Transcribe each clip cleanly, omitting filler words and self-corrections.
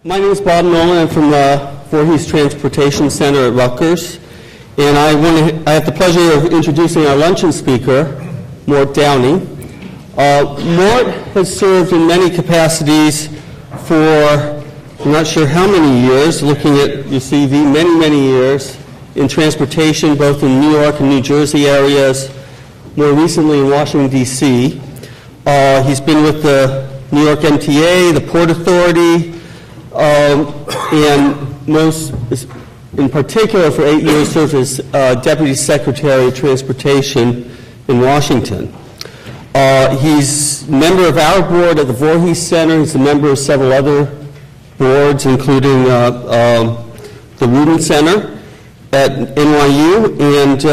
My name is Bob Nolan. I'm from the Voorhees Transportation Center at Rutgers, and I have the pleasure of introducing our luncheon speaker, Mort Downey. Mort has served in many capacities for I'm not sure how many years, looking at your CV, many years in transportation, both in New York and New Jersey areas, more recently in Washington, D.C. He's been with the New York MTA, the Port Authority, and most, in particular for 8 years, served as Deputy Secretary of Transportation in Washington. He's a member of our board at the Voorhees Center. He's a member of several other boards, including the Rudin Center at NYU, and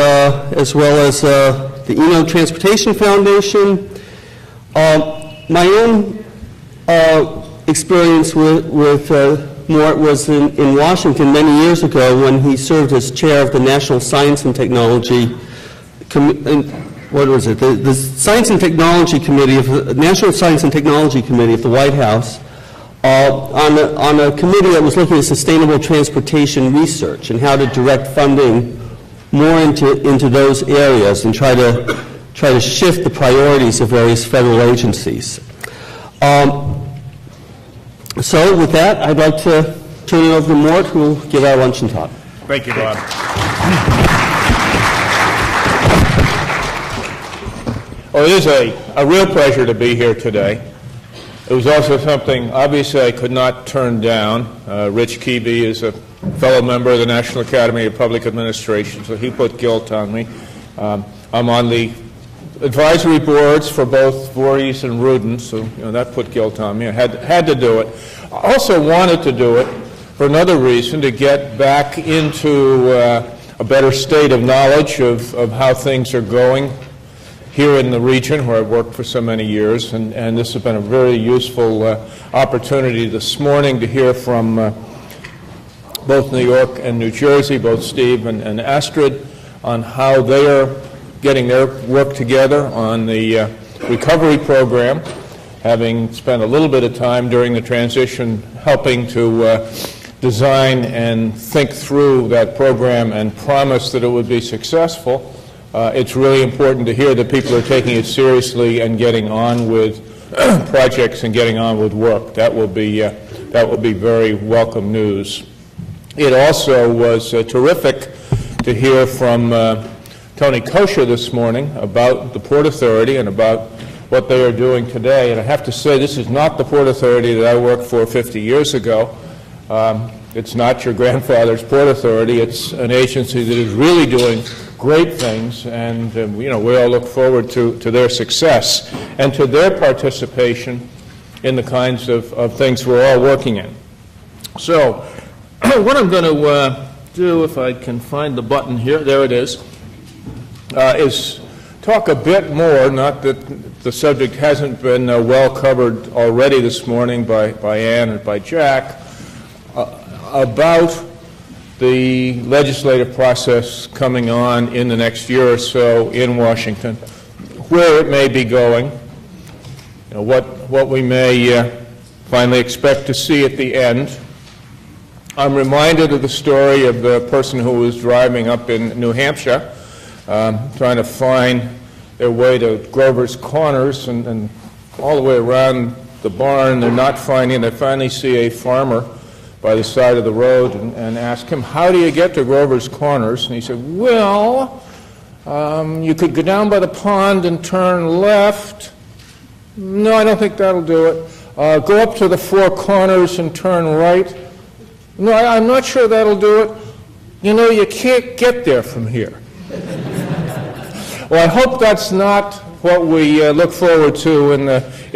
as well as the Eno Transportation Foundation. My own experience with Mort was in Washington many years ago when he served as chair of the National Science and Technology the Science and Technology Committee of the National Science and Technology Committee of the White House on a committee that was looking at sustainable transportation research and how to direct funding more into those areas and try to shift the priorities of various federal agencies. So with that, I'd like to turn it over to Mort, who will give our luncheon talk. Thank you, Bob. Well, it is a real pleasure to be here today. It was also something, obviously, I could not turn down. Rich Keeby is a fellow member of the National Academy of Public Administration, so he put guilt on me. I'm on the advisory boards for both Voorhees and Rudin, so that put guilt on me. I had to do it. I also wanted to do it for another reason, to get back into a better state of knowledge of how things are going here in the region where I've worked for so many years, and this has been a very useful opportunity this morning to hear from both New York and New Jersey, both Steve and Astrid, on how they are getting their work together on the recovery program, having spent a little bit of time during the transition helping to design and think through that program and promise that it would be successful. It's really important to hear that people are taking it seriously and getting on with projects and getting on with work. That will be very welcome news. It also was terrific to hear from Tony Kosher this morning about the Port Authority and about what they are doing today. And I have to say, this is not the Port Authority that I worked for 50 years ago. It's not your grandfather's Port Authority. It's an agency that is really doing great things, and we all look forward to their success and to their participation in the kinds of things we're all working in. So what I'm going to do, if I can find the button here, there it is talk a bit more, not that the subject hasn't been well covered already this morning by Ann and by Jack, about the legislative process coming on in the next year or so in Washington, where it may be going, what we may finally expect to see at the end. I'm reminded of the story of the person who was driving up in New Hampshire, trying to find their way to Grover's Corners, and all the way around the barn they're not finding. They finally see a farmer by the side of the road and ask him, "How do you get to Grover's Corners?" And he said, "Well, you could go down by the pond and turn left." "No, I don't think that'll do it." "Go up to the Four Corners and turn right." "No, I'm not sure that'll do it." "You can't get there from here." Well, I hope that's not what we look forward to in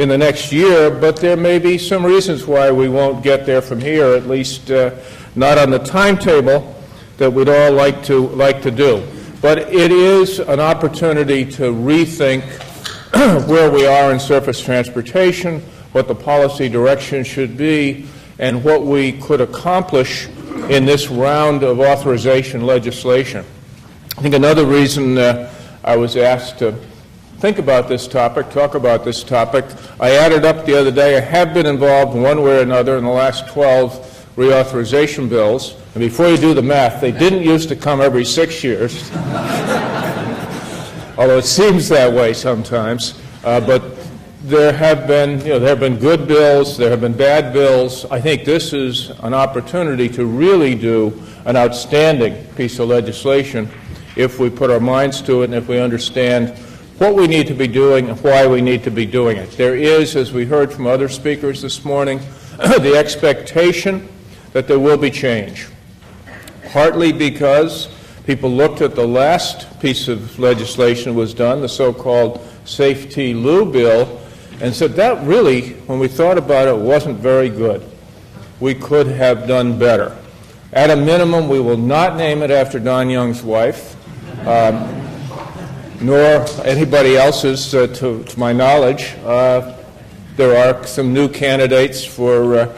the next year, but there may be some reasons why we won't get there from here, at least not on the timetable that we'd all like to do. But it is an opportunity to rethink where we are in surface transportation, what the policy direction should be, and what we could accomplish in this round of authorization legislation. I think another reason I was asked to think about this topic, talk about this topic, I added up the other day, I have been involved in one way or another in the last 12 reauthorization bills. And before you do the math, they didn't used to come every 6 years, although it seems that way sometimes. But there have been, good bills, there have been bad bills. I think this is an opportunity to really do an outstanding piece of legislation if we put our minds to it and if we understand what we need to be doing and why we need to be doing it. There is, as we heard from other speakers this morning, the expectation that there will be change, partly because people looked at the last piece of legislation that was done, the so-called SAFETEA-LU bill, and said that really, when we thought about it, wasn't very good. We could have done better. At a minimum, we will not name it after Don Young's wife, nor anybody else's, to my knowledge. There are some new candidates for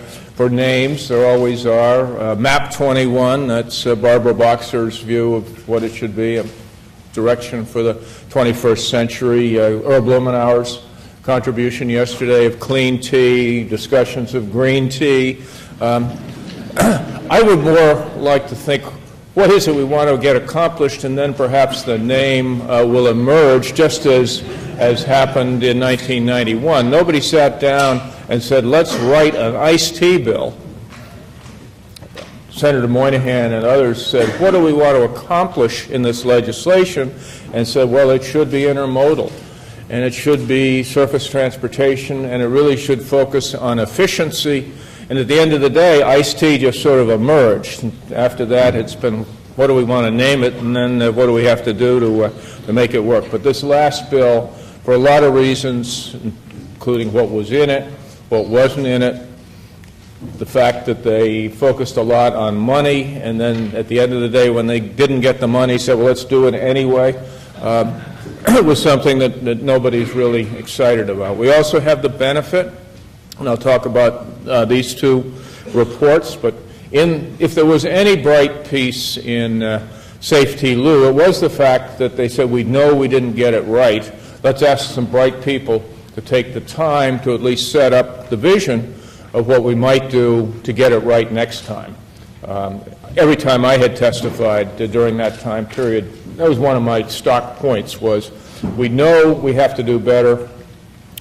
names. There always are. MAP 21, that's Barbara Boxer's view of what it should be, a direction for the 21st century. Earl Blumenauer's contribution yesterday of clean tea, discussions of green tea. I would more like to think, what is it we want to get accomplished, and then perhaps the name will emerge, just as happened in 1991. Nobody sat down and said, let's write an iced tea bill. Senator Moynihan and others said, what do we want to accomplish in this legislation? And said, well, it should be intermodal, and it should be surface transportation, and it really should focus on efficiency. And at the end of the day, iced tea just sort of emerged. And after that, it's been, what do we want to name it, and then what do we have to do to make it work? But this last bill, for a lot of reasons, including what was in it, what wasn't in it, the fact that they focused a lot on money, and then at the end of the day, when they didn't get the money, said, well, let's do it anyway, was something that nobody's really excited about. We also have the benefit, and I'll talk about these two reports, but if there was any bright piece in SAFETEA-LU, it was the fact that they said, we know we didn't get it right. Let's ask some bright people to take the time to at least set up the vision of what we might do to get it right next time. Every time I had testified during that time period, that was one of my stock points, was we know we have to do better.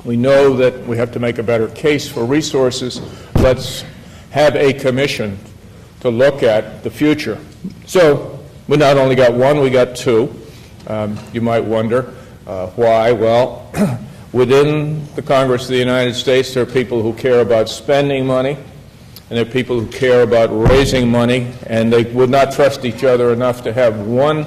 We know that we have to make a better case for resources. Let's have a commission to look at the future. So we not only got one, we got two. You might wonder why. Well, within the Congress of the United States, there are people who care about spending money, and there are people who care about raising money, and they would not trust each other enough to have one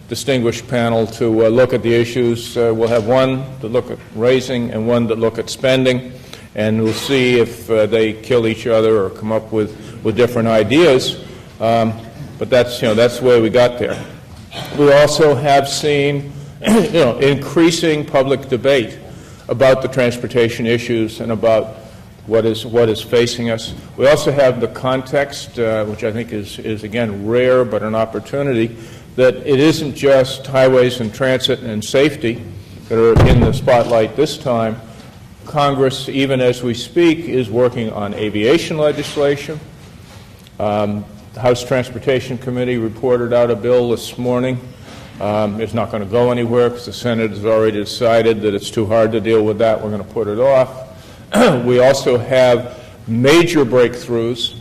distinguished panel to look at the issues. We'll have one to look at raising and one to look at spending, and we'll see if they kill each other or come up with different ideas. But that's the way we got there. We also have seen increasing public debate about the transportation issues and about what is facing us. We also have the context, which I think is again rare but an opportunity, that it isn't just highways and transit and safety that are in the spotlight this time. Congress, even as we speak, is working on aviation legislation. The House Transportation Committee reported out a bill this morning. It's not going to go anywhere because the Senate has already decided that it's too hard to deal with that. We're going to put it off. We also have major breakthroughs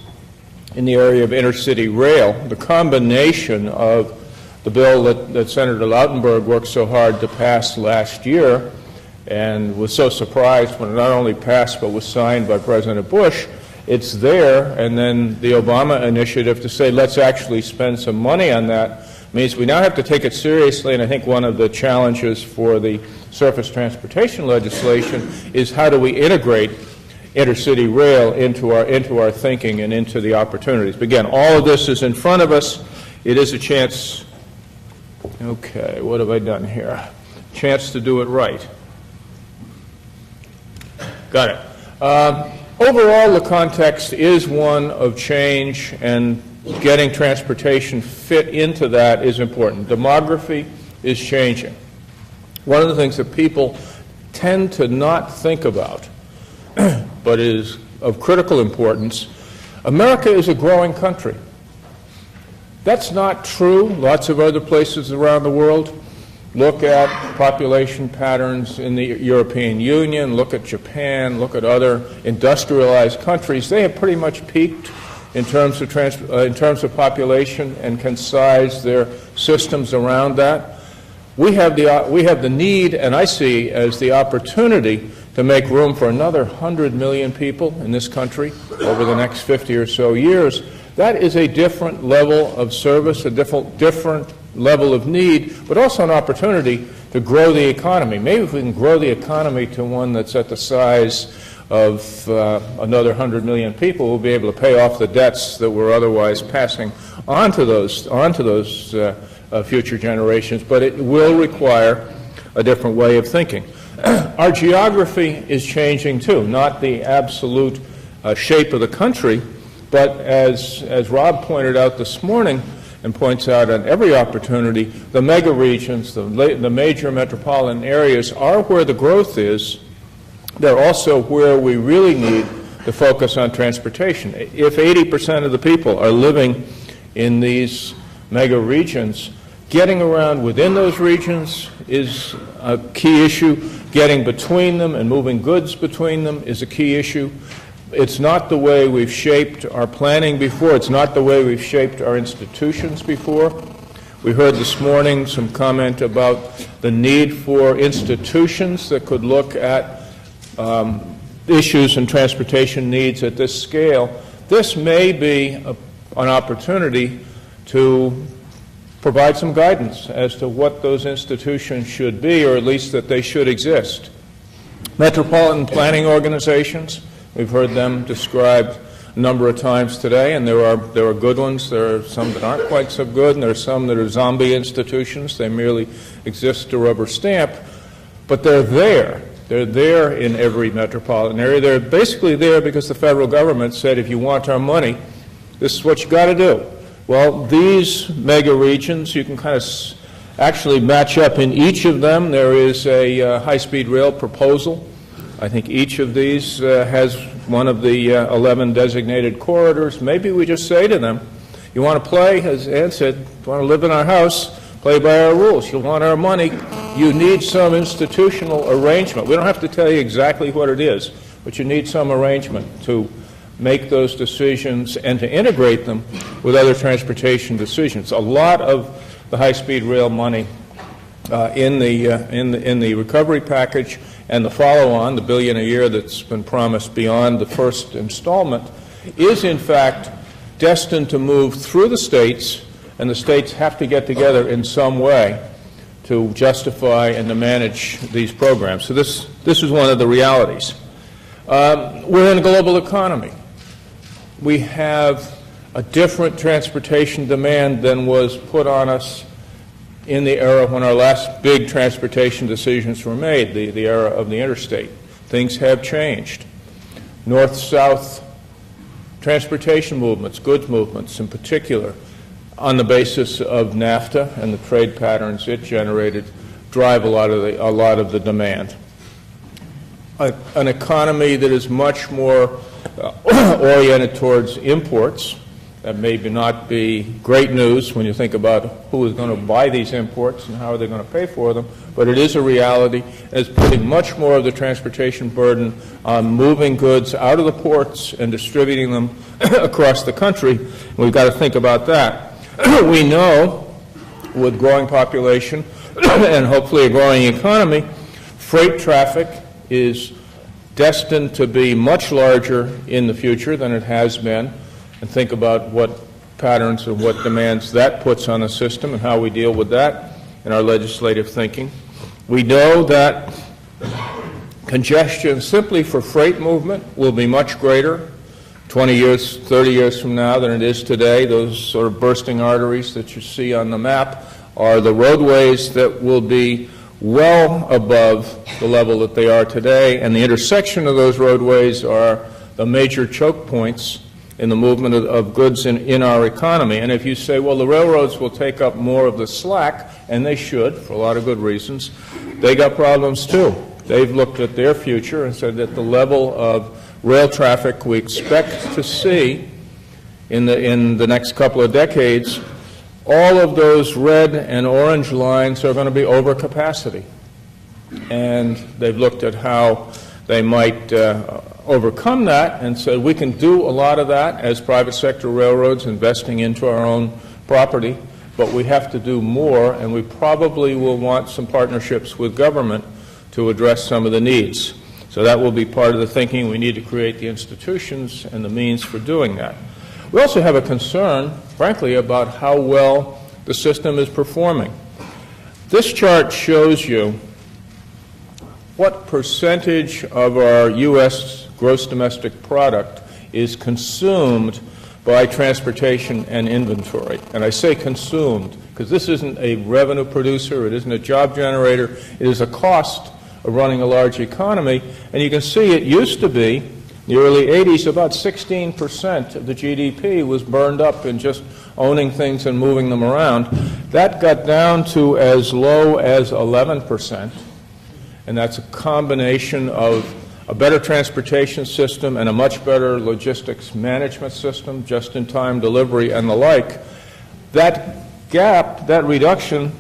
in the area of intercity rail. The combination of the bill that Senator Lautenberg worked so hard to pass last year and was so surprised when it not only passed but was signed by President Bush, it's there, and then the Obama initiative to say let's actually spend some money on that means we now have to take it seriously. And I think one of the challenges for the surface transportation legislation is how do we integrate intercity rail into our thinking and into the opportunities. But again, all of this is in front of us. It is a chance. Okay, what have I done here? Chance to do it right. Got it. Overall, the context is one of change, and getting transportation fit into that is important. Demography is changing. One of the things that people tend to not think about, but is of critical importance, America is a growing country. That's not true. Lots of other places around the world. Look at population patterns in the European Union, look at Japan, look at other industrialized countries. They have pretty much peaked in terms of population and can size their systems around that. We have the need, and I see as the opportunity, to make room for another 100 million people in this country over the next 50 or so years. That is a different level of service, a different level of need, but also an opportunity to grow the economy. Maybe if we can grow the economy to one that's at the size of another 100 million people, we'll be able to pay off the debts that we're otherwise passing on to those future generations, but it will require a different way of thinking. Our geography is changing too, not the absolute shape of the country, but as Rob pointed out this morning and points out on every opportunity, the mega regions, the major metropolitan areas are where the growth is. They're also where we really need to focus on transportation. If 80% of the people are living in these mega regions, getting around within those regions is a key issue. Getting between them and moving goods between them is a key issue. It's not the way we've shaped our planning before. It's not the way we've shaped our institutions before. We heard this morning some comment about the need for institutions that could look at issues and transportation needs at this scale. This may be an opportunity to provide some guidance as to what those institutions should be, or at least that they should exist. Metropolitan planning organizations, we've heard them described a number of times today, and there are good ones. There are some that aren't quite so good, and there are some that are zombie institutions. They merely exist to rubber stamp, but they're there. They're there in every metropolitan area. They're basically there because the federal government said, if you want our money, this is what you got to do. Well, these mega regions, you can kind of actually match up in each of them. There is a high-speed rail proposal. I think each of these has one of the 11 designated corridors. Maybe we just say to them, you want to play, as Ann said, you want to live in our house, play by our rules. You want our money, you need some institutional arrangement. We don't have to tell you exactly what it is, but you need some arrangement to make those decisions and to integrate them with other transportation decisions. A lot of the high-speed rail money in the recovery package and the follow-on, the $1 billion a year that's been promised beyond the first installment, is in fact destined to move through the states, and the states have to get together in some way to justify and to manage these programs. So this is one of the realities. We're in a global economy. We have a different transportation demand than was put on us in the era when our last big transportation decisions were made, the era of the interstate. Things have changed. North-south transportation movements, goods movements in particular, on the basis of NAFTA and the trade patterns it generated, drive a lot of the demand. An economy that is much more oriented towards imports. That may not be great news when you think about who is going to buy these imports and how are they going to pay for them, but it is a reality. It's putting much more of the transportation burden on moving goods out of the ports and distributing them across the country. And we've got to think about that. We know, with growing population and hopefully a growing economy, freight traffic is destined to be much larger in the future than it has been, and think about what patterns and what demands that puts on the system and how we deal with that in our legislative thinking. We know that congestion simply for freight movement will be much greater 20 years, 30 years from now than it is today. Those sort of bursting arteries that you see on the map are the roadways that will be well above the level that they are today, and the intersection of those roadways are the major choke points in the movement of goods in our economy. And if you say, well, the railroads will take up more of the slack, and they should, for a lot of good reasons, they got problems too. They've looked at their future and said that the level of rail traffic we expect to see in the next couple of decades, all of those red and orange lines are going to be over capacity. And they've looked at how they might overcome that and said we can do a lot of that as private sector railroads investing into our own property, but we have to do more, and we probably will want some partnerships with government to address some of the needs. So that will be part of the thinking. We need to create the institutions and the means for doing that. We also have a concern, frankly, about how well the system is performing. This chart shows you what percentage of our U.S. gross domestic product is consumed by transportation and inventory. And I say consumed because this isn't a revenue producer, it isn't a job generator, it is a cost of running a large economy. And you can see it used to be, in the early 80s, about 16% of the GDP was burned up in just owning things and moving them around. That got down to as low as 11%. And that's a combination of a better transportation system and a much better logistics management system, just-in-time delivery and the like. That gap, that reduction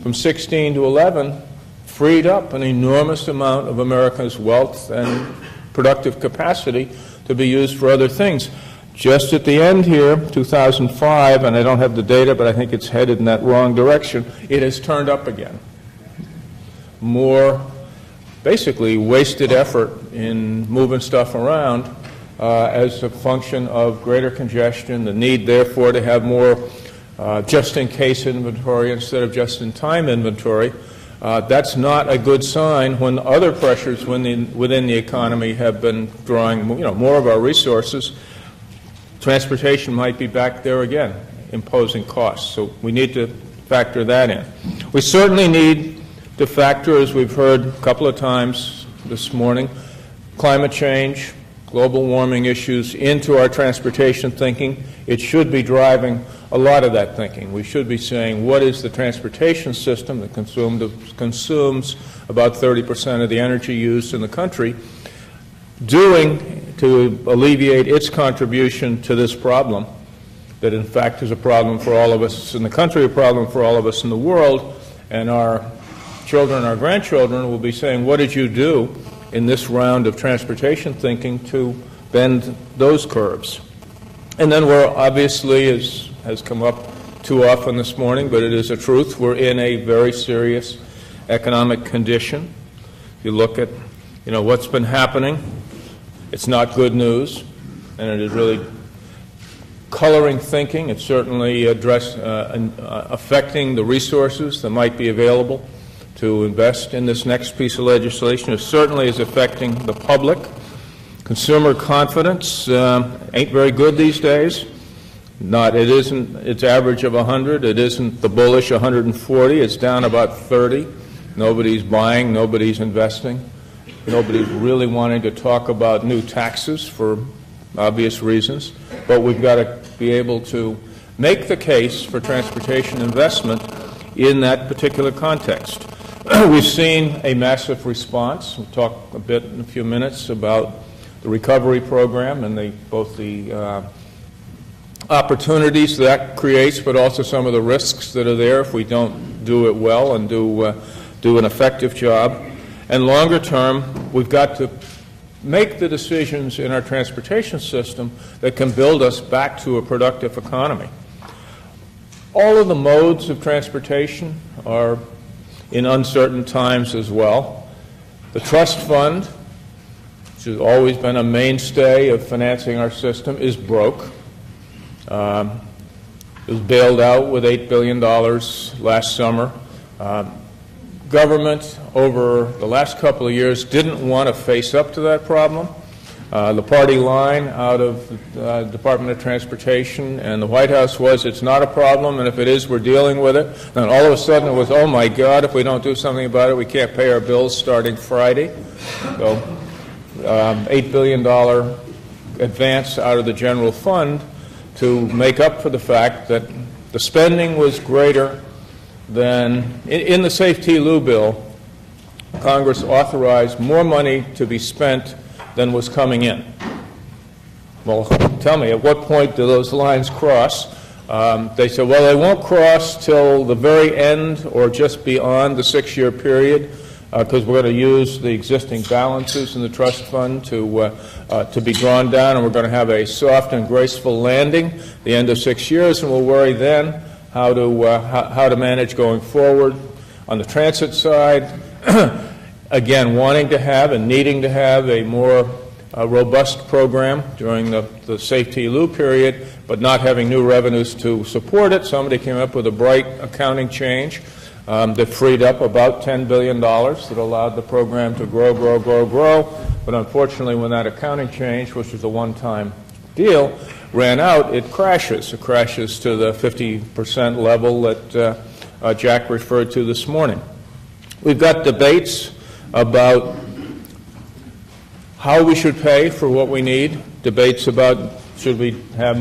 from 16 to 11, freed up an enormous amount of America's wealth and productive capacity to be used for other things. Just at the end here, 2005, and I don't have the data, but I think it's headed in that wrong direction, it has turned up again. More basically wasted effort in moving stuff around as a function of greater congestion, the need, therefore, to have more just-in-case inventory instead of just-in-time inventory. That's not a good sign when other pressures within the economy have been drawing more of our resources. Transportation might be back there again, imposing costs. So we need to factor that in. We certainly need to factor, as we've heard a couple of times this morning, climate change, global warming issues into our transportation thinking. It should be driving a lot of that thinking. We should be saying, what is the transportation system that consumes about 30% of the energy used in the country doing to alleviate its contribution to this problem that, in fact, is a problem for all of us in the country, a problem for all of us in the world, and our children, our grandchildren will be saying, what did you do in this round of transportation thinking to bend those curves? And then we're obviously, as has come up too often this morning, but it is a truth, we're in a very serious economic condition. If you look at what's been happening, it's not good news, and it is really coloring thinking. It's certainly affecting the resources that might be available to invest in this next piece of legislation. It certainly is affecting the public. Consumer confidence ain't very good these days. It isn't its average of 100. It isn't the bullish 140. It's down about 30. Nobody's buying. Nobody's investing. Nobody's really wanting to talk about new taxes for obvious reasons. But we've got to be able to make the case for transportation investment in that particular context. We've seen a massive response. We'll talk a bit in a few minutes about the recovery program and both the opportunities that creates, but also some of the risks that are there if we don't do it well and do an effective job. And longer term, we've got to make the decisions in our transportation system that can build us back to a productive economy. All of the modes of transportation are in uncertain times as well. The trust fund, which has always been a mainstay of financing our system, is broke. It was bailed out with $8 billion last summer. Government, over the last couple of years, didn't want to face up to that problem. The party line out of the Department of Transportation and the White House was, it's not a problem, and if it is, we're dealing with it. And all of a sudden it was, oh my God, if we don't do something about it, we can't pay our bills starting Friday. So $8 billion advance out of the general fund to make up for the fact that the spending was greater than, in the SAFETEA-LU bill, Congress authorized more money to be spent than was coming in. Well, tell me, at what point do those lines cross? They said, well, they won't cross till the very end or just beyond the 6-year period, because we're going to use the existing balances in the trust fund to be drawn down, and we're going to have a soft and graceful landing at the end of 6 years, and we'll worry then how to manage going forward. On the transit side, again, wanting to have and needing to have a more robust program during the SAFETEA-LU period, but not having new revenues to support it. Somebody came up with a bright accounting change that freed up about $10 billion that allowed the program to grow. But unfortunately, when that accounting change, which was a one-time deal, ran out, it crashes. It crashes to the 50% level that Jack referred to this morning. We've got debates about how we should pay for what we need, debates about should we have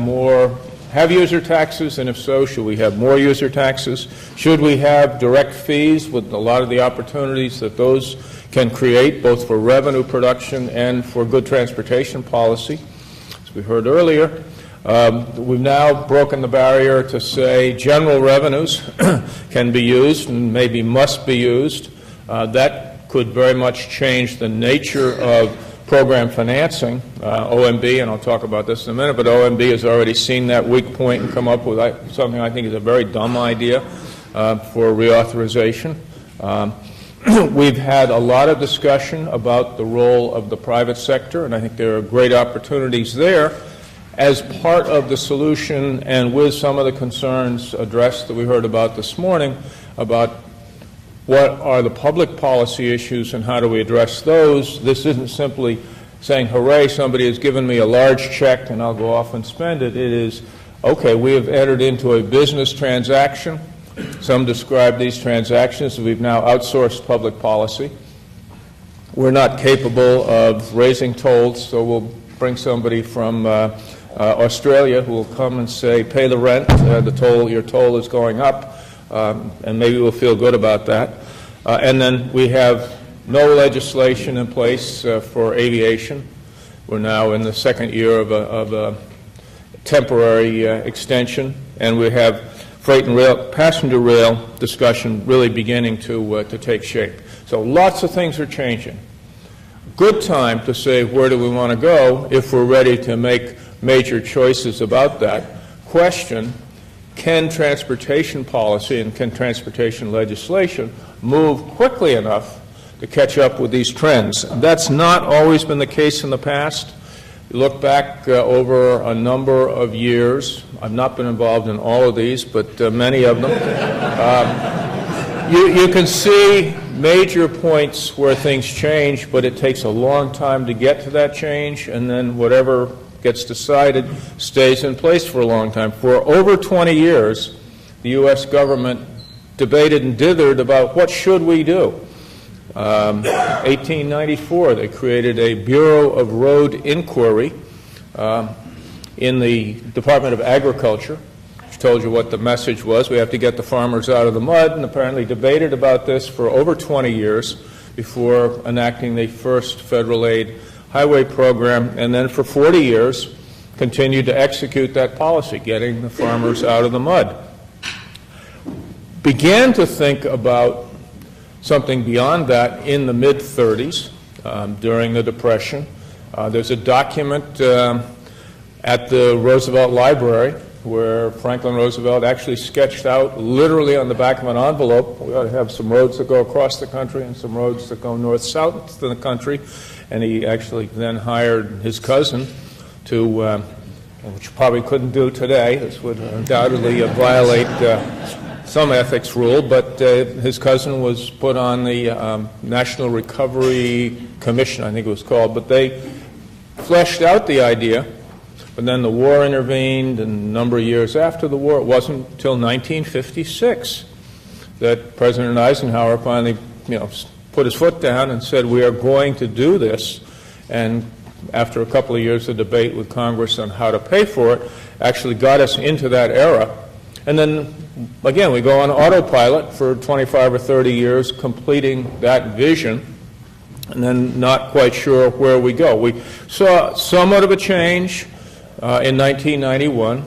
user taxes, and if so, should we have more user taxes? Should we have direct fees with a lot of the opportunities that those can create, both for revenue production and for good transportation policy? As we heard earlier, we've now broken the barrier to say general revenues can be used and maybe must be used. That could very much change the nature of program financing. OMB, and I'll talk about this in a minute, but OMB has already seen that weak point and come up with something I think is a very dumb idea for reauthorization. We've had a lot of discussion about the role of the private sector, and I think there are great opportunities there as part of the solution, and with some of the concerns addressed that we heard about this morning about what are the public policy issues and how do we address those. This isn't simply saying, hooray, somebody has given me a large check and I'll go off and spend it. It is, okay, we have entered into a business transaction. Some describe these transactions as we've now outsourced public policy. We're not capable of raising tolls, so we'll bring somebody from Australia who will come and say, pay the rent, your toll is going up. And maybe we'll feel good about that. And then we have no legislation in place for aviation. We're now in the second year of a temporary extension, and we have freight and rail, passenger rail discussion really beginning to take shape. So lots of things are changing. Good time to say where do we want to go if we're ready to make major choices about that question. Can transportation policy and can transportation legislation move quickly enough to catch up with these trends? That's not always been the case in the past. You look back over a number of years. I've not been involved in all of these, but many of them. You can see major points where things change, but it takes a long time to get to that change, and then whatever gets decided stays in place for a long time. For over 20 years, the U.S. government debated and dithered about what should we do. 1894, they created a Bureau of Road Inquiry in the Department of Agriculture, which told you what the message was. We have to get the farmers out of the mud, and apparently debated about this for over 20 years before enacting the first federal aid highway program, and then for 40 years continued to execute that policy, getting the farmers out of the mud. Began to think about something beyond that in the mid-30s during the Depression. There's a document at the Roosevelt Library where Franklin Roosevelt actually sketched out literally on the back of an envelope, we ought to have some roads that go across the country and some roads that go north-south in the country. And he actually then hired his cousin to, which probably couldn't do today. This would undoubtedly violate some ethics rule, but his cousin was put on the National Recovery Commission, I think it was called, but they fleshed out the idea. But then the war intervened, and a number of years after the war, it wasn't until 1956 that President Eisenhower finally, put his foot down and said, we are going to do this. And after a couple of years of debate with Congress on how to pay for it, actually got us into that era. And then, again, we go on autopilot for 25 or 30 years, completing that vision, and then not quite sure where we go. We saw somewhat of a change in 1991,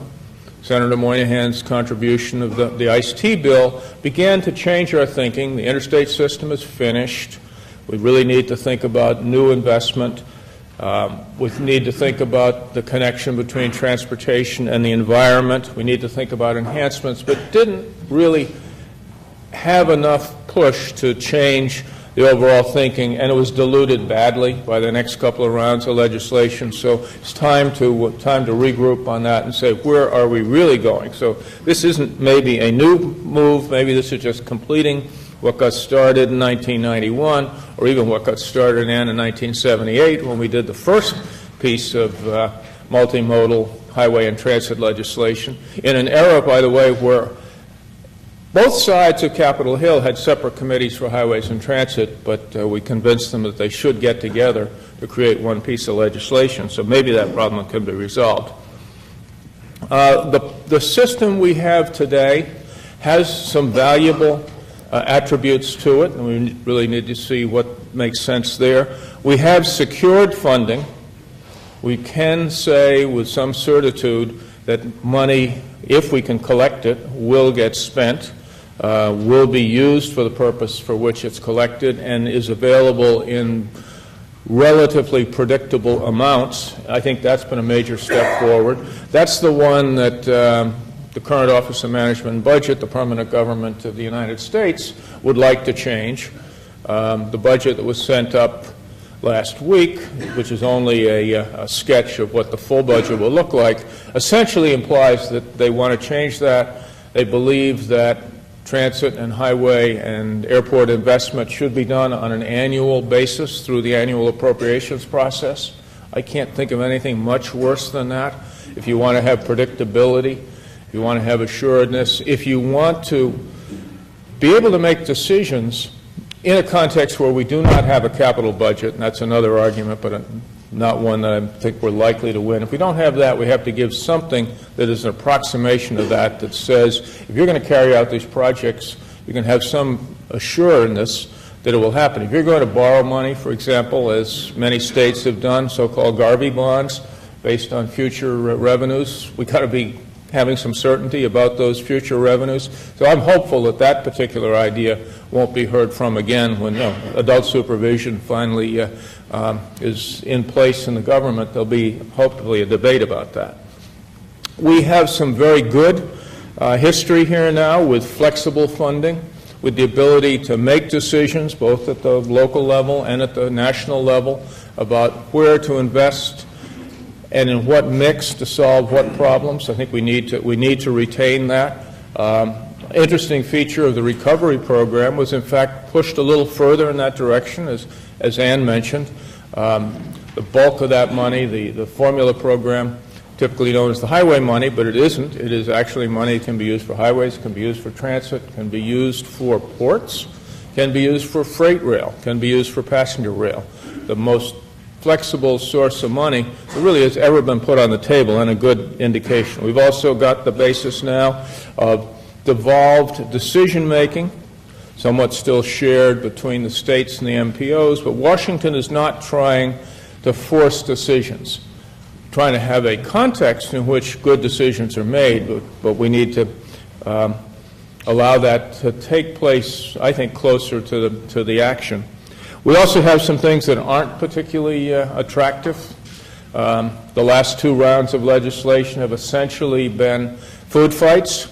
Senator Moynihan's contribution of the iced tea bill began to change our thinking. The interstate system is finished. We really need to think about new investment. We need to think about the connection between transportation and the environment. We need to think about enhancements, but didn't really have enough push to change the overall thinking, and it was diluted badly by the next couple of rounds of legislation. So it's time to regroup on that and say, where are we really going? So this isn't maybe a new move. Maybe this is just completing what got started in 1991, or even what got started in 1978 when we did the first piece of multimodal highway and transit legislation, in an era, by the way, where both sides of Capitol Hill had separate committees for highways and transit, but we convinced them that they should get together to create one piece of legislation. So maybe that problem can be resolved. The system we have today has some valuable attributes to it, and we really need to see what makes sense there. We have secured funding. We can say with some certitude that money, if we can collect it, will get spent. Will be used for the purpose for which it's collected, and is available in relatively predictable amounts. I think that's been a major step forward. That's the one that the current Office of Management and Budget, the permanent government of the United States, would like to change. The budget that was sent up last week, which is only a sketch of what the full budget will look like, essentially implies that they want to change that. They believe that transit and highway and airport investment should be done on an annual basis through the annual appropriations process. I can't think of anything much worse than that. If you want to have predictability, if you want to have assuredness, if you want to be able to make decisions in a context where we do not have a capital budget, and that's another argument, but not one that I think we're likely to win. If we don't have that, we have to give something that is an approximation of that, that says if you're going to carry out these projects, you can have some assuredness that it will happen. If you're going to borrow money, for example, as many states have done, so-called Garvey bonds, based on future revenues, we got to be having some certainty about those future revenues. So I'm hopeful that that particular idea won't be heard from again when adult supervision finally is in place in the government. There'll be hopefully a debate about that. We have some very good history here now with flexible funding, with the ability to make decisions both at the local level and at the national level about where to invest and in what mix to solve what problems. I think we need to retain that. Interesting feature of the recovery program was, in fact, pushed a little further in that direction, as Ann mentioned. The bulk of that money, the formula program, typically known as the highway money, but it isn't. It is actually money that can be used for highways, can be used for transit, can be used for ports, can be used for freight rail, can be used for passenger rail. The most flexible source of money that really has ever been put on the table, and a good indication. We've also got the basis now of devolved decision-making, somewhat still shared between the states and the MPOs, but Washington is not trying to force decisions, trying to have a context in which good decisions are made, but we need to allow that to take place, I think, closer to the action. We also have some things that aren't particularly attractive. The last two rounds of legislation have essentially been food fights.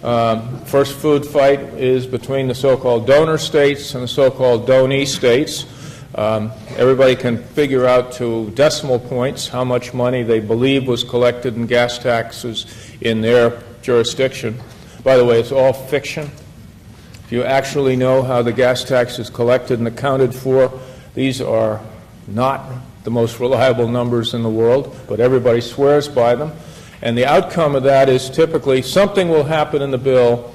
First food fight is between the so-called donor states and the so-called Downey states. Everybody can figure out to decimal points how much money they believe was collected in gas taxes in their jurisdiction. By the way, it's all fiction. If you actually know how the gas tax is collected and accounted for, these are not the most reliable numbers in the world, but everybody swears by them. And the outcome of that is typically something will happen in the bill,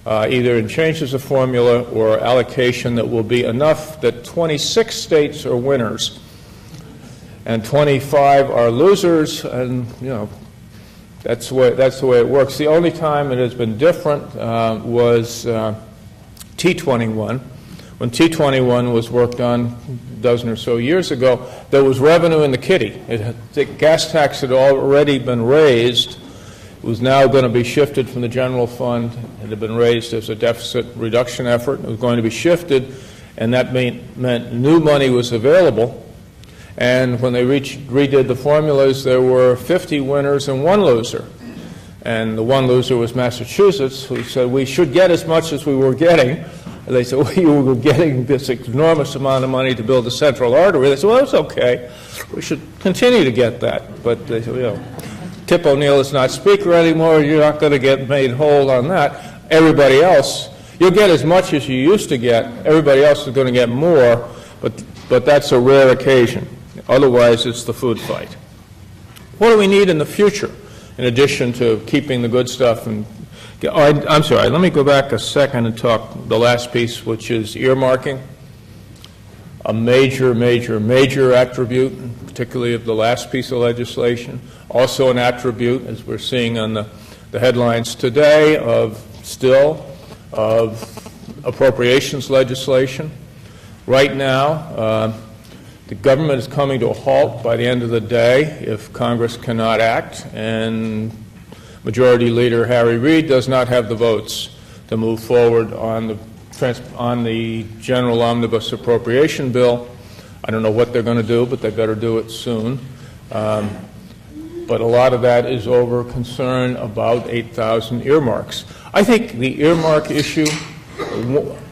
either in changes of formula or allocation, that will be enough that 26 states are winners and 25 are losers, and that's the way it works. The only time it has been different was T21, When T21 was worked on a dozen or so years ago, there was revenue in the kitty. The gas tax had already been raised. It was now going to be shifted from the general fund. It had been raised as a deficit reduction effort. It was going to be shifted, and that meant new money was available. And when they redid the formulas, there were 50 winners and one loser. And the one loser was Massachusetts, who said we should get as much as we were getting. And they said, well, you were getting this enormous amount of money to build a central artery. They said, well, that's okay. We should continue to get that. But they said, you know, Tip O'Neill is not Speaker anymore. You're not going to get made whole on that. Everybody else, you'll get as much as you used to get. Everybody else is going to get more, but that's a rare occasion. Otherwise, it's the food fight. What do we need in the future, in addition to keeping the good stuff? And I'm sorry, let me go back a second and talk the last piece, which is earmarking. A major, major, major attribute, particularly of the last piece of legislation. Also an attribute, as we're seeing on the headlines today, of appropriations legislation. Right now, the government is coming to a halt by the end of the day if Congress cannot act, and Majority Leader Harry Reid does not have the votes to move forward on the general omnibus appropriation bill. I don't know what they're going to do, but they better do it soon. But a lot of that is over concern about 8,000 earmarks. I think the earmark issue,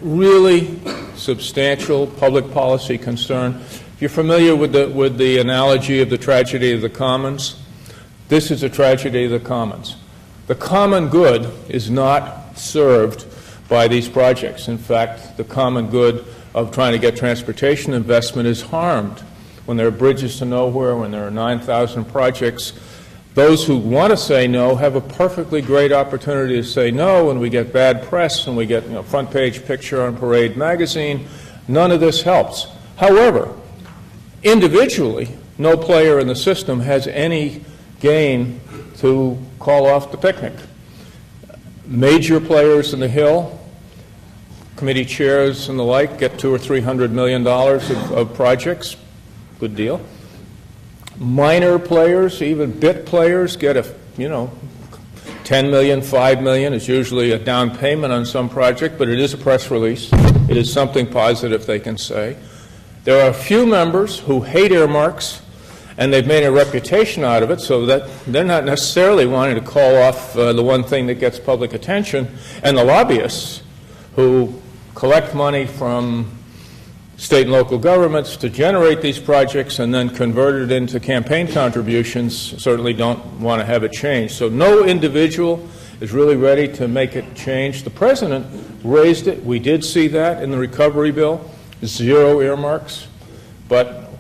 really substantial public policy concern. If you're familiar with the analogy of the tragedy of the commons, this is a tragedy of the commons. The common good is not served by these projects. In fact, the common good of trying to get transportation investment is harmed. When there are bridges to nowhere, when there are 9,000 projects, those who want to say no have a perfectly great opportunity to say no, and we get bad press, and we get front page picture on Parade magazine. None of this helps. However, individually, no player in the system has any gain to call off the picnic. Major players in the Hill, committee chairs and the like, get $200 or $300 million of projects. Good deal. Minor players, even bit players, get $10 million, $5 million. It's usually a down payment on some project, but it is a press release. It is something positive they can say. There are a few members who hate earmarks, and they've made a reputation out of it, so that they're not necessarily wanting to call off the one thing that gets public attention. And the lobbyists who collect money from state and local governments to generate these projects and then convert it into campaign contributions certainly don't want to have it changed. So no individual is really ready to make it change. The president raised it. We did see that in the recovery bill. 0 earmarks, but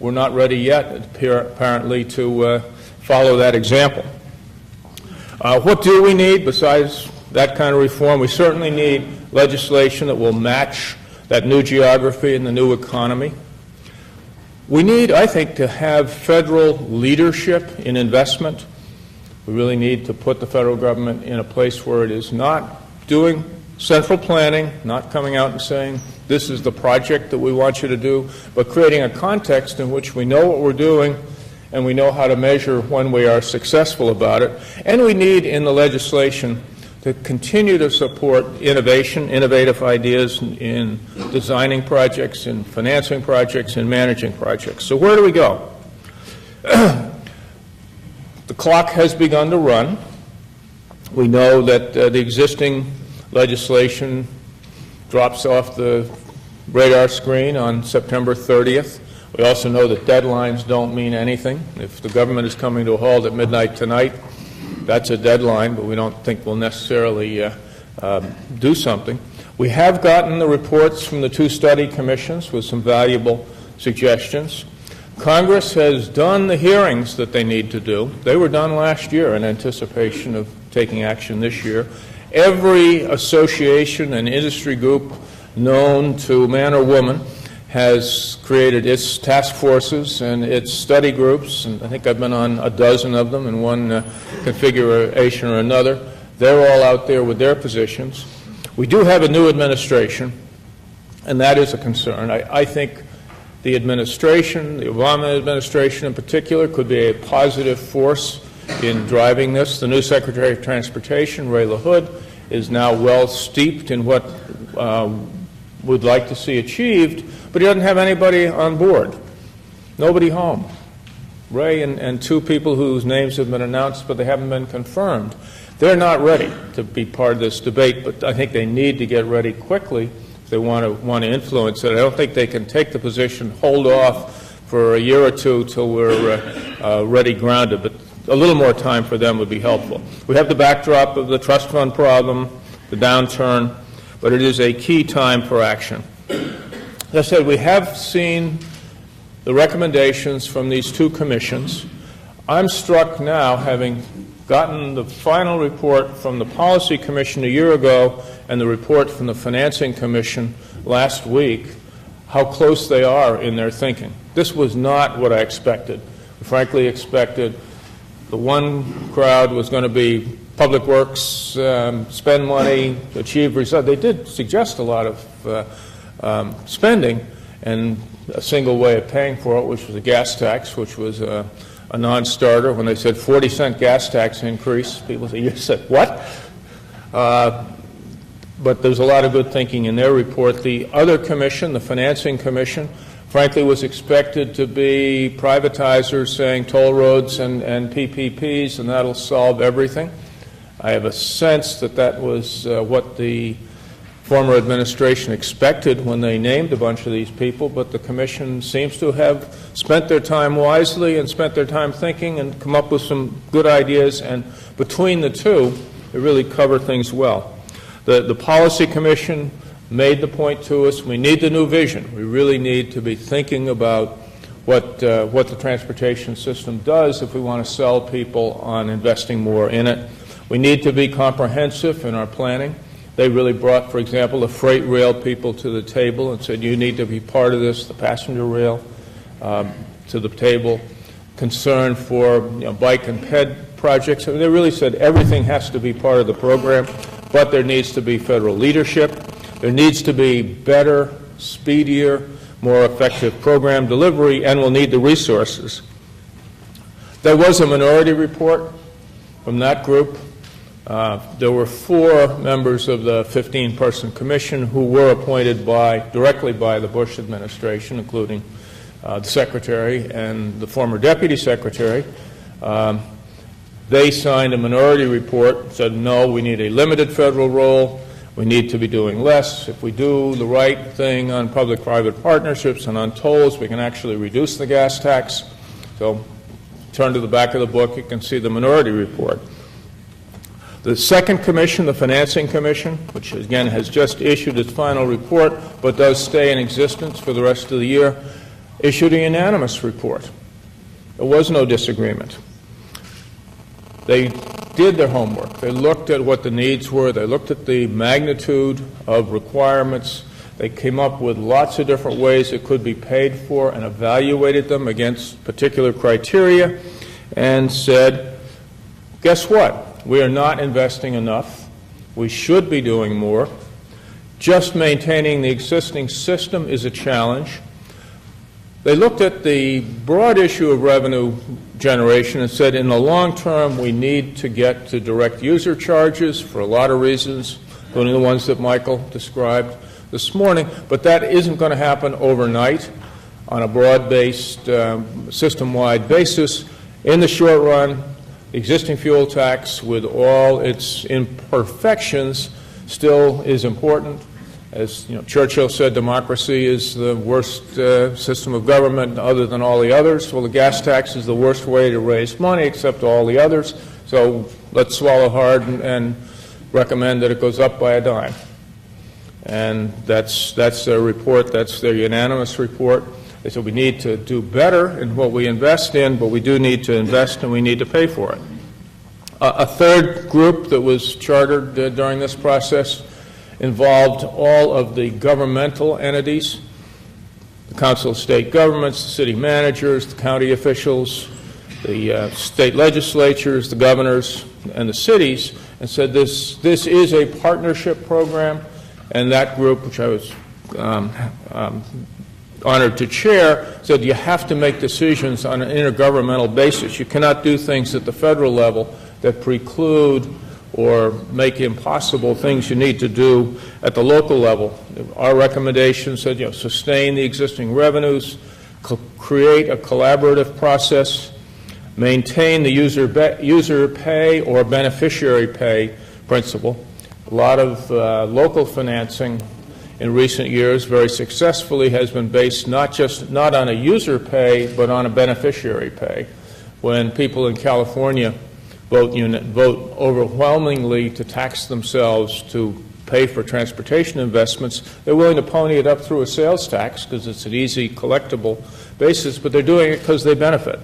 we're not ready yet, apparently, to follow that example. What do we need besides that kind of reform? We certainly need legislation that will match that new geography and the new economy. We need, I think, to have federal leadership in investment. We really need to put the federal government in a place where it is not doing central planning, not coming out and saying, this is the project that we want you to do, but creating a context in which we know what we're doing and we know how to measure when we are successful about it. And we need in the legislation to continue to support innovation, innovative ideas in designing projects, in financing projects, in managing projects. So where do we go? The clock has begun to run. We know that the existing legislation drops off the radar screen on September 30th. We also know that deadlines don't mean anything. If the government is coming to a halt at midnight tonight, that's a deadline, but we don't think we'll necessarily do something. We have gotten the reports from the 2 study commissions with some valuable suggestions. Congress has done the hearings that they need to do. They were done last year in anticipation of taking action this year. Every association and industry group known to man or woman has created its task forces and its study groups, and I think I've been on a dozen of them in one configuration or another. They're all out there with their positions. We do have a new administration, and that is a concern. I think the administration, the Obama administration in particular, could be a positive force in driving this. The new Secretary of Transportation, Ray LaHood, is now well steeped in what we'd like to see achieved, but he doesn't have anybody on board, nobody home. Ray and two people whose names have been announced, but they haven't been confirmed. They're not ready to be part of this debate, but I think they need to get ready quickly if they want to influence it. I don't think they can take the position, hold off for a year or two till we're ready grounded, but a little more time for them would be helpful. We have the backdrop of the trust fund problem, the downturn, but it is a key time for action. As I said, we have seen the recommendations from these two commissions. I'm struck now, having gotten the final report from the Policy Commission a year ago and the report from the Financing Commission last week, how close they are in their thinking. This was not what I expected. I frankly expected the one crowd was going to be public works, spend money, achieve results. They did suggest a lot of spending and a single way of paying for it, which was a gas tax, which was a non-starter. When they said 40-cent gas tax increase, people said, you said, what? But there's a lot of good thinking in their report. The other commission, the Financing Commission, frankly was expected to be privatizers saying toll roads and PPPs, and that'll solve everything. I have a sense that that was what the former administration expected when they named a bunch of these people, but the commission seems to have spent their time wisely and spent their time thinking and come up with some good ideas, and between the two, they really cover things well. The Policy Commission made the point to us, we need the new vision. We really need to be thinking about what the transportation system does if we want to sell people on investing more in it. We need to be comprehensive in our planning. They really brought, for example, the freight rail people to the table and said, you need to be part of this, the passenger rail to the table. Concern for bike and ped projects. I mean, they really said everything has to be part of the program, but there needs to be federal leadership. There needs to be better, speedier, more effective program delivery, and we'll need the resources. There was a minority report from that group. There were 4 members of the 15-person commission who were appointed directly by the Bush administration, including the secretary and the former deputy secretary. They signed a minority report, said, no, we need a limited federal role. We need to be doing less. If we do the right thing on public-private partnerships and on tolls, we can actually reduce the gas tax. So turn to the back of the book, you can see the minority report. The second commission, the Financing Commission, which again has just issued its final report but does stay in existence for the rest of the year, issued a unanimous report. There was no disagreement. They did their homework. They looked at what the needs were. They looked at the magnitude of requirements. They came up with lots of different ways it could be paid for and evaluated them against particular criteria and said, guess what? We are not investing enough. We should be doing more. Just maintaining the existing system is a challenge. They looked at the broad issue of revenue generation and said in the long term we need to get to direct user charges for a lot of reasons, including the ones that Michael described this morning, but that isn't going to happen overnight on a broad-based, system-wide basis. In the short run, the existing fuel tax, with all its imperfections, still is important. As Churchill said, democracy is the worst system of government other than all the others. Well, the gas tax is the worst way to raise money except all the others. So let's swallow hard and recommend that it goes up by a dime. And that's their report. That's their unanimous report. They said we need to do better in what we invest in, but we do need to invest and we need to pay for it. A third group that was chartered during this process involved all of the governmental entities, the Council of State Governments, the city managers, the county officials, the state legislatures, the governors, and the cities, and said this is a partnership program, and that group, which I was honored to chair, said you have to make decisions on an intergovernmental basis. You cannot do things at the federal level that preclude or make impossible things you need to do at the local level. Our recommendation said, sustain the existing revenues, create a collaborative process, maintain the user pay or beneficiary pay principle. A lot of local financing in recent years very successfully has been based not on a user pay, but on a beneficiary pay. When people in California vote overwhelmingly to tax themselves to pay for transportation investments, they're willing to pony it up through a sales tax because it's an easy collectible basis, but they're doing it because they benefit.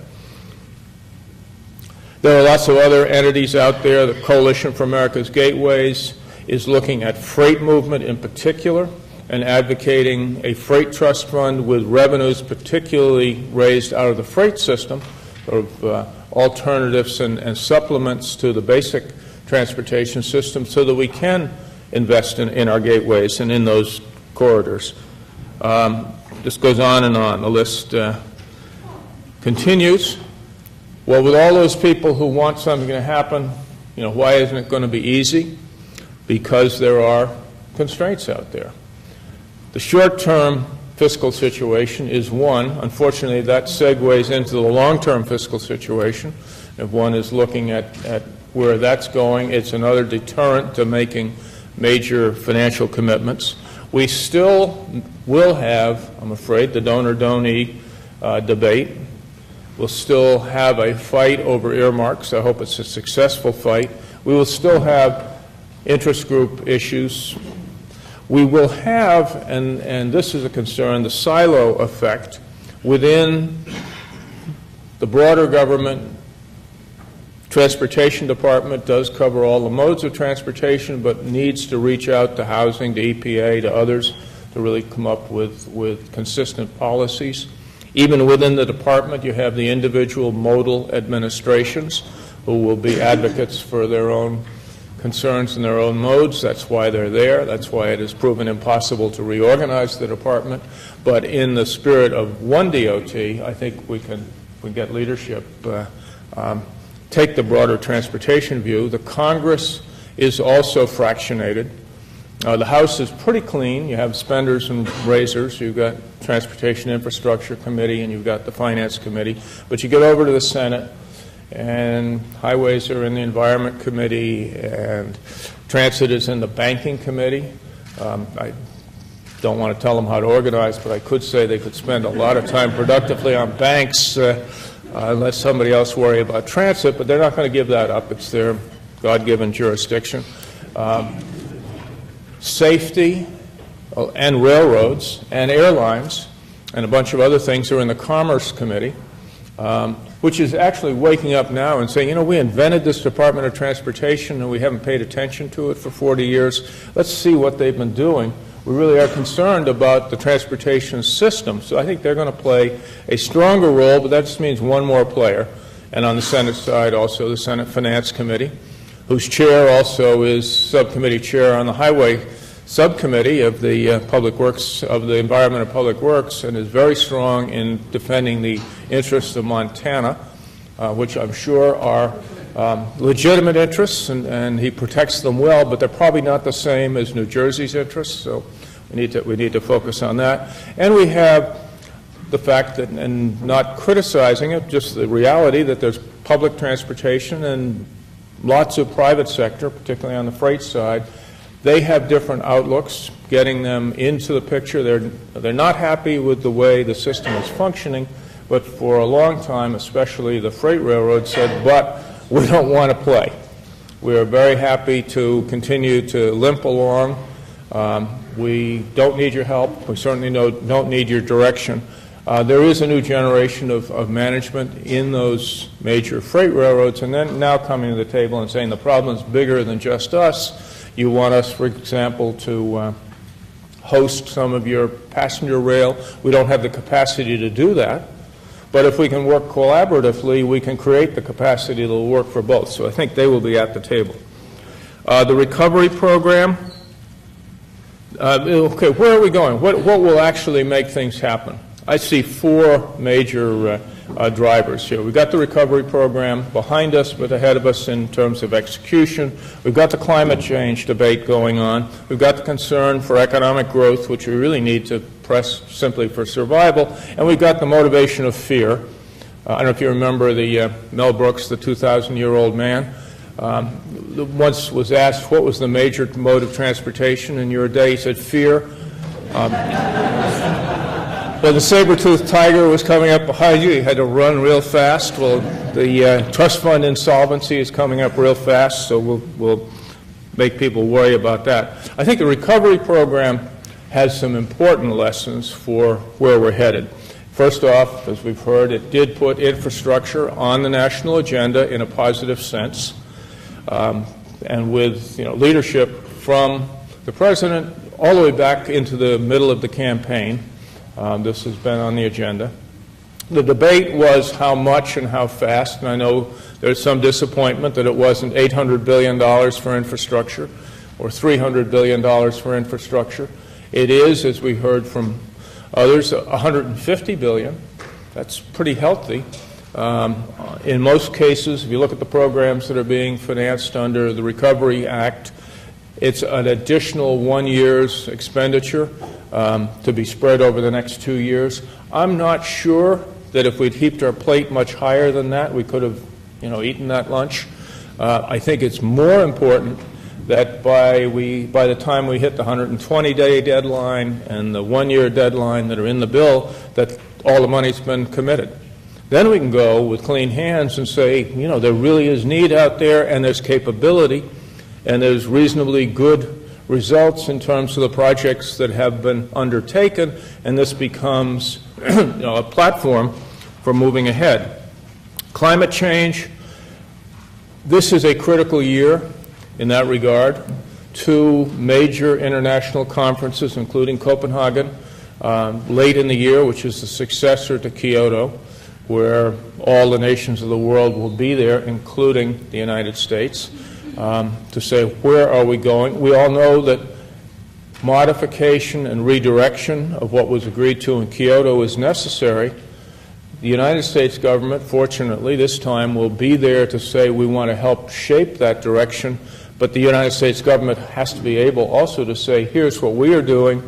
There are lots of other entities out there. The Coalition for America's Gateways is looking at freight movement in particular and advocating a freight trust fund with revenues particularly raised out of the freight system, of alternatives and supplements to the basic transportation system so that we can invest in our gateways and in those corridors. This goes on and on. The list continues. Well, with all those people who want something to happen, why isn't it going to be easy? Because there are constraints out there. The short-term fiscal situation is one. Unfortunately, that segues into the long-term fiscal situation. If one is looking at where that's going, it's another deterrent to making major financial commitments. We still will have, I'm afraid, the donor-donee debate. We'll still have a fight over earmarks. I hope it's a successful fight. We will still have interest group issues. We will have, and this is a concern, the silo effect within the broader government. Transportation Department does cover all the modes of transportation, but needs to reach out to housing, to EPA, to others to really come up with consistent policies. Even within the department, you have the individual modal administrations who will be advocates for their own concerns and their own modes. That's why they're there. That's why it has proven impossible to reorganize the department. But in the spirit of one DOT, I think we get leadership. Take the broader transportation view. The Congress is also fractionated. The House is pretty clean. You have spenders and raisers. You've got Transportation Infrastructure Committee and you've got the Finance Committee. But you get over to the Senate, and highways are in the Environment Committee, and transit is in the Banking Committee. I don't want to tell them how to organize, but I could say they could spend a lot of time productively on banks let somebody else worry about transit, but they're not going to give that up. It's their God-given jurisdiction. Safety and railroads and airlines and a bunch of other things are in the Commerce Committee, which is actually waking up now and saying, we invented this Department of Transportation and we haven't paid attention to it for 40 years. Let's see what they've been doing. We really are concerned about the transportation system. So I think they're going to play a stronger role, but that just means one more player. And on the Senate side, also the Senate Finance Committee, whose chair also is subcommittee chair on the Highway Subcommittee of the Public Works, of the Environment and Public Works, and is very strong in defending the interests of Montana, which I'm sure are legitimate interests, and he protects them well, but they're probably not the same as New Jersey's interests, so we need to focus on that. And we have the fact that, and not criticizing it, just the reality that there's public transportation and lots of private sector, particularly on the freight side. They have different outlooks, getting them into the picture. They're not happy with the way the system is functioning, but for a long time, especially the freight railroad said, but we don't want to play. We are very happy to continue to limp along. We don't need your help. We certainly don't need your direction. There is a new generation of management in those major freight railroads, and then now coming to the table and saying the problem is bigger than just us. You want us, for example, to host some of your passenger rail. We don't have the capacity to do that. But if we can work collaboratively, we can create the capacity that will work for both. So I think they will be at the table. The recovery program, Okay, where are we going? What will actually make things happen? I see four major drivers here. We've got the recovery program behind us but ahead of us in terms of execution. We've got the climate change debate going on. We've got the concern for economic growth, which we really need to press simply for survival. And we've got the motivation of fear. I don't know if you remember the Mel Brooks, the 2,000-year-old man. Once was asked what was the major mode of transportation in your day. He said fear. Well, the saber-toothed tiger was coming up behind you. You had to run real fast. Well, the trust fund insolvency is coming up real fast, so we'll make people worry about that. I think the recovery program has some important lessons for where we're headed. First off, as we've heard, it did put infrastructure on the national agenda in a positive sense, and with leadership from the president all the way back into the middle of the campaign. This has been on the agenda. The debate was how much and how fast, and I know there's some disappointment that it wasn't $800 billion for infrastructure or $300 billion for infrastructure. It is, as we heard from others, $150 billion. That's pretty healthy. In most cases, if you look at the programs that are being financed under the Recovery Act, it's an additional 1 year's expenditure to be spread over the next 2 years. I'm not sure that if we'd heaped our plate much higher than that, we could have, eaten that lunch. I think it's more important that by the time we hit the 120-day deadline and the 1 year deadline that are in the bill, that all the money's been committed. Then we can go with clean hands and say, there really is need out there and there's capability and there's reasonably good results in terms of the projects that have been undertaken, and this becomes a platform for moving ahead. Climate change, this is a critical year in that regard. 2 major international conferences, including Copenhagen, late in the year, which is the successor to Kyoto, where all the nations of the world will be there, including the United States. To say, where are we going? We all know that modification and redirection of what was agreed to in Kyoto is necessary. The United States government, fortunately, this time will be there to say we want to help shape that direction, but the United States government has to be able also to say, here's what we are doing,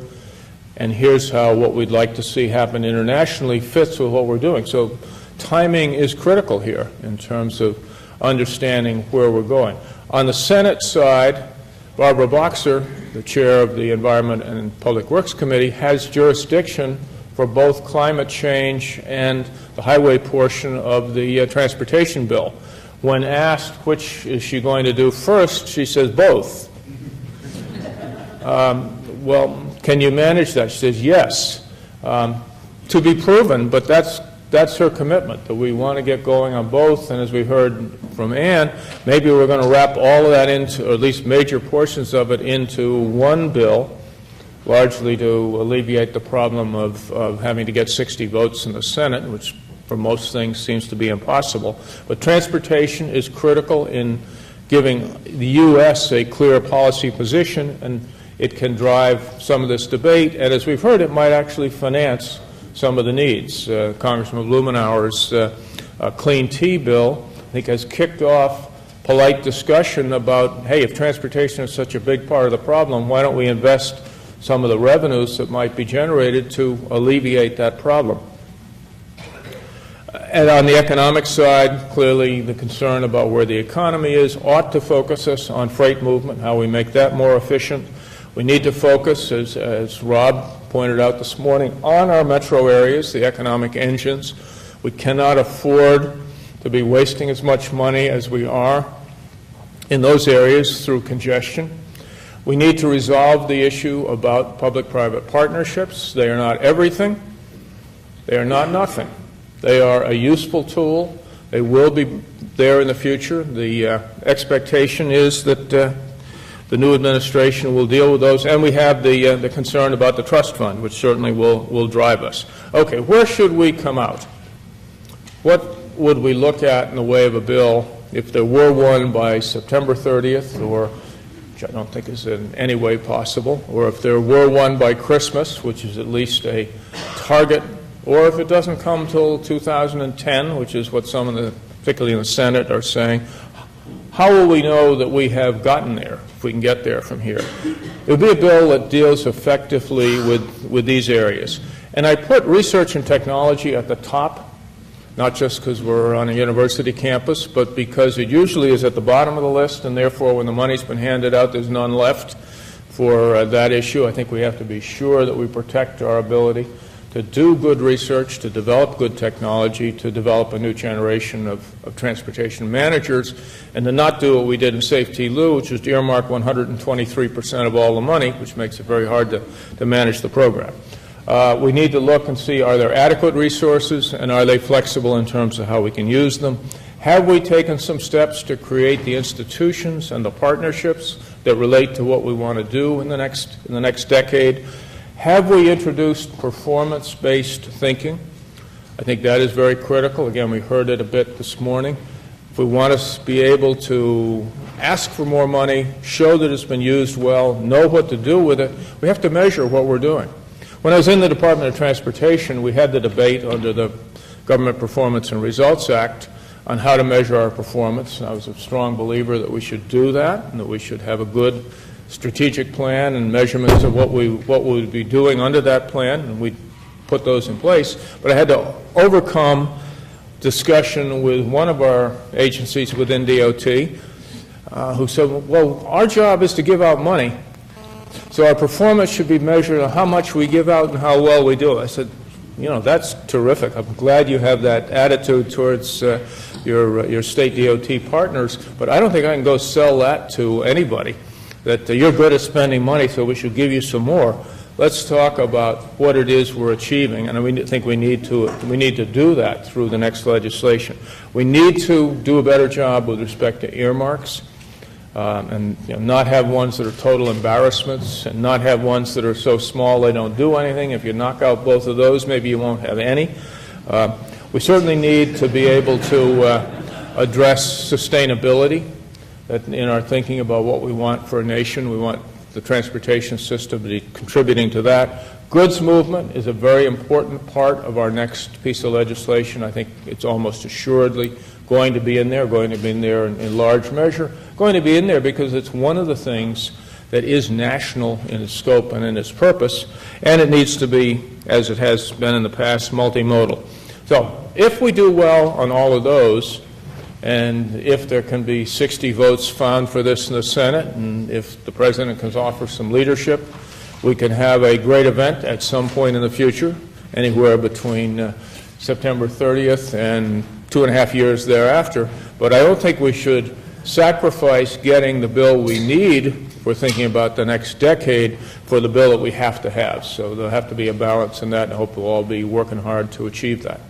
and here's how what we'd like to see happen internationally fits with what we're doing. So timing is critical here in terms of understanding where we're going. On the Senate side, Barbara Boxer, the chair of the Environment and Public Works Committee, has jurisdiction for both climate change and the highway portion of the transportation bill. When asked which is she going to do first, she says both. Well, can you manage that? She says yes. To be proven, but that's her commitment, that we want to get going on both. And as we heard from Ann, maybe we're going to wrap all of that into, or at least major portions of it, into one bill, largely to alleviate the problem of having to get 60 votes in the Senate, which for most things seems to be impossible. But transportation is critical in giving the U.S. a clear policy position, and it can drive some of this debate. And as we've heard, it might actually finance some of the needs. Congressman Blumenauer's Clean Tea bill, I think, has kicked off polite discussion about, hey, if transportation is such a big part of the problem, why don't we invest some of the revenues that might be generated to alleviate that problem? And on the economic side, clearly the concern about where the economy is ought to focus us on freight movement, how we make that more efficient. We need to focus, as Rob pointed out this morning, on our metro areas, the economic engines. We cannot afford to be wasting as much money as we are in those areas through congestion. We need to resolve the issue about public-private partnerships. They are not everything. They are not nothing. They are a useful tool. They will be there in the future. The expectation is that the new administration will deal with those, and we have the concern about the trust fund, which certainly will drive us. Okay, where should we come out? What would we look at in the way of a bill if there were one by September 30th or which I don't think is in any way possible, or if there were one by Christmas, which is at least a target, or if it doesn't come till 2010, which is what some of the, particularly in the Senate, are saying, how will we know that we have gotten there, if we can get there from here? It would be a bill that deals effectively with these areas. And I put research and technology at the top, not just because we're on a university campus, but because it usually is at the bottom of the list, and therefore when the money's been handed out, there's none left for that issue. I think we have to be sure that we protect our ability to do good research, to develop good technology, to develop a new generation of transportation managers, and to not do what we did in SAFETEA-LU, which is to earmark 123% of all the money, which makes it very hard to manage the program. We need to look and see, are there adequate resources, and are they flexible in terms of how we can use them? Have we taken some steps to create the institutions and the partnerships that relate to what we want to do in the next decade? Have we introduced performance-based thinking? I think that is very critical. Again, we heard it a bit this morning. If we want to be able to ask for more money, show that it's been used well, know what to do with it, we have to measure what we're doing. When I was in the Department of Transportation, we had the debate under the Government Performance and Results Act on how to measure our performance. I was a strong believer that we should do that, and that we should have a good strategic plan and measurements of what we would be doing under that plan, and we put those in place. But I had to overcome discussion with one of our agencies within DOT who said, well, our job is to give out money, so our performance should be measured on how much we give out and how well we do it. I said, you know, that's terrific. I'm glad you have that attitude towards your state DOT partners, but I don't think I can go sell that to anybody, that you're good at spending money, so we should give you some more. Let's talk about what it is we're achieving, and I think we need to do that through the next legislation. We need to do a better job with respect to earmarks, and not have ones that are total embarrassments, and not have ones that are so small they don't do anything. If you knock out both of those, maybe you won't have any. We certainly need to be able to address sustainability in our thinking about what we want for a nation. We want the transportation system to be contributing to that. Goods movement is a very important part of our next piece of legislation. I think it's almost assuredly going to be in there in large measure, going to be in there because it's one of the things that is national in its scope and in its purpose, and it needs to be, as it has been in the past, multimodal. So if we do well on all of those, and if there can be 60 votes found for this in the Senate, and if the President can offer some leadership, we can have a great event at some point in the future, anywhere between September 30th and 2.5 years thereafter. But I don't think we should sacrifice getting the bill we need for thinking about the next decade for the bill that we have to have. So there'll have to be a balance in that, and I hope we'll all be working hard to achieve that.